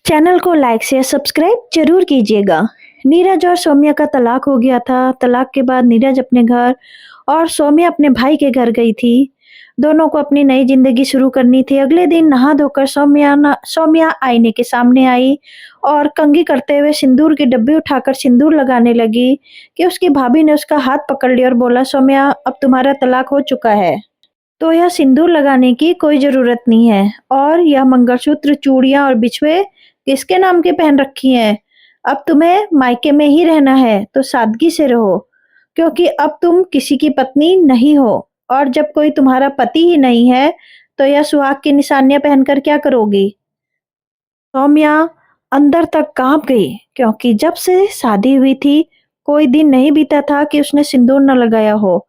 Channel को like share subscribe जरूर कीजिएगा। नीरज और सौम्या का तलाक हो गया था। तलाक के बाद नीरज अपने घर और सौम्या अपने भाई के घर गई थी। दोनों को अपनी नई जिंदगी शुरू करनी थी। अगले दिन नहा धोकर सौम्या आईने के सामने आई और कंघी करते हुए सिंदूर की डब्बी उठाकर सिंदूर लगाने लगी कि उसकी भाभी ने उसका हाथ पकड़ लिया और बोला, सौम्या अब तुम्हारा तलाक हो चुका है, तो यह सिंदूर लगाने की कोई जरूरत नहीं है। और यह मंगलसूत्र, चूड़ियां और बिछुए किसके नाम के पहन रखी हैं? अब तुम्हें मायके में ही रहना है तो सादगी से रहो, क्योंकि अब तुम किसी की पत्नी नहीं हो। और जब कोई तुम्हारा पति ही नहीं है तो यह सुहाग की निशानियां पहनकर क्या करोगी? सौम्या अंदर तक कांप गई, क्योंकि जब से शादी हुई थी कोई दिन नहीं बीता था कि उसने सिंदूर न लगाया हो।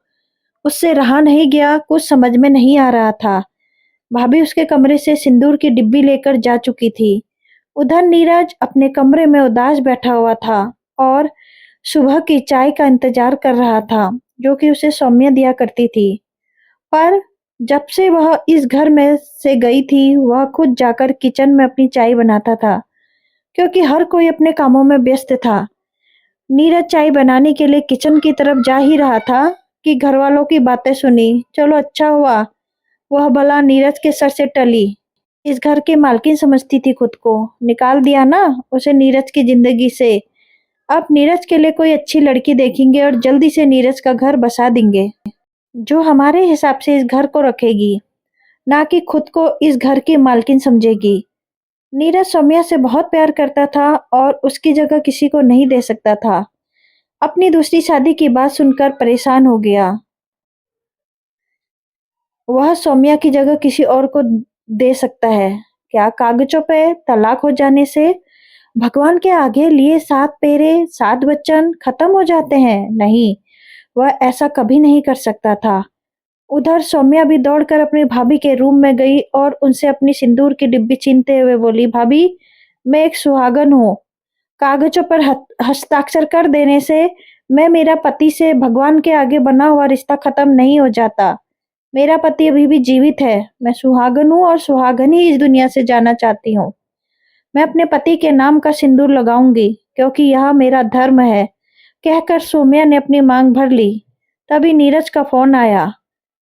उससे रहा नहीं गया, कुछ समझ में नहीं आ रहा था। भाभी उसके कमरे से सिंदूर की डिब्बी लेकर जा चुकी थी। उधर नीरज अपने कमरे में उदास बैठा हुआ था और सुबह की चाय का इंतजार कर रहा था, जो कि उसे सौम्या दिया करती थी। पर जब से वह इस घर में से गई थी, वह खुद जाकर किचन में अपनी चाय बनाता था, क्योंकि हर कोई अपने कामों में व्यस्त था। नीरज चाय बनाने के लिए किचन की तरफ जा ही रहा था कि घरवालों की बातें सुनी। चलो अच्छा हुआ वह भला नीरज के सर से टली। इस घर की मालकिन समझती थी खुद को, निकाल दिया ना उसे नीरज की जिंदगी से। अब नीरज के लिए कोई अच्छी लड़की देखेंगे और जल्दी से नीरज का घर बसा देंगे, जो हमारे हिसाब से इस घर को रखेगी, ना कि खुद को इस घर की मालकिन समझेगी। नीरज सौम्या से बहुत प्यार करता था और उसकी जगह किसी को नहीं दे सकता था। अपनी दूसरी शादी की बात सुनकर परेशान हो गया। वह सौम्या की जगह किसी और को दे सकता है क्या? कागजों पे तलाक हो जाने से भगवान के आगे लिए 7 फेरे 7 वचन खत्म हो जाते हैं? नहीं, वह ऐसा कभी नहीं कर सकता था। उधर सौम्या भी दौड़कर अपनी भाभी के रूम में गई और उनसे अपनी सिंदूर की डिब्बी छीनते हुए बोली, भाभी मैं एक सुहागन हूँ। कागजों पर हस्ताक्षर कर देने से मैं मेरा पति से भगवान के आगे बना हुआ रिश्ता खत्म नहीं हो जाता। मेरा पति अभी भी जीवित है। मैं सुहागन हूँ और सुहागन ही इस दुनिया से जाना चाहती हूँ। मैं अपने पति के नाम का सिंदूर लगाऊंगी, क्योंकि यह मेरा धर्म है। कहकर सौम्या ने अपनी मांग भर ली। तभी नीरज का फोन आया।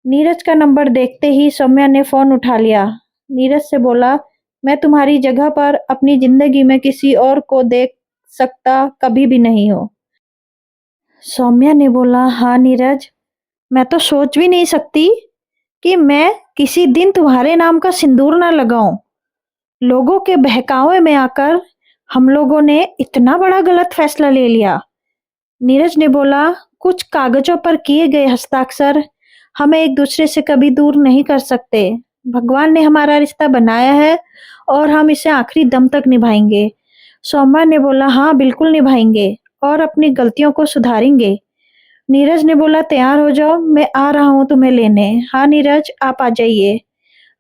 नीरज का नंबर देखते ही सौम्या ने फोन उठा लिया। नीरज से बोला, मैं तुम्हारी जगह पर अपनी जिंदगी में किसी और को देख सकता कभी भी नहीं हो। सौम्या ने बोला, हाँ नीरज, मैं तो सोच भी नहीं सकती कि मैं किसी दिन तुम्हारे नाम का सिंदूर ना लगाऊं। लोगों के बहकावे में आकर हम लोगों ने इतना बड़ा गलत फैसला ले लिया। नीरज ने बोला, कुछ कागजों पर किए गए हस्ताक्षर हमें एक दूसरे से कभी दूर नहीं कर सकते। भगवान ने हमारा रिश्ता बनाया है और हम इसे आखिरी दम तक निभाएंगे। सौम्या ने बोला, हाँ बिल्कुल निभाएंगे और अपनी गलतियों को सुधारेंगे। नीरज ने बोला, तैयार हो जाओ, मैं आ रहा हूँ तुम्हें लेने। हाँ नीरज, आप आ जाइए,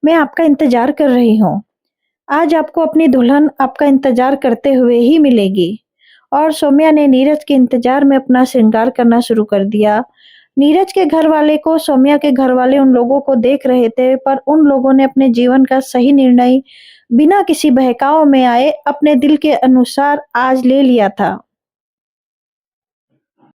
मैं आपका इंतजार कर रही हूँ। आज आपको अपनी दुल्हन आपका इंतजार करते हुए ही मिलेगी। और सौम्या ने नीरज के इंतजार में अपना श्रृंगार करना शुरू कर दिया। नीरज के घर वाले को सौम्या के घर वाले उन लोगों को देख रहे थे, पर उन लोगों ने अपने जीवन का सही निर्णय बिना किसी बहकाव में आए अपने दिल के अनुसार आज ले लिया था।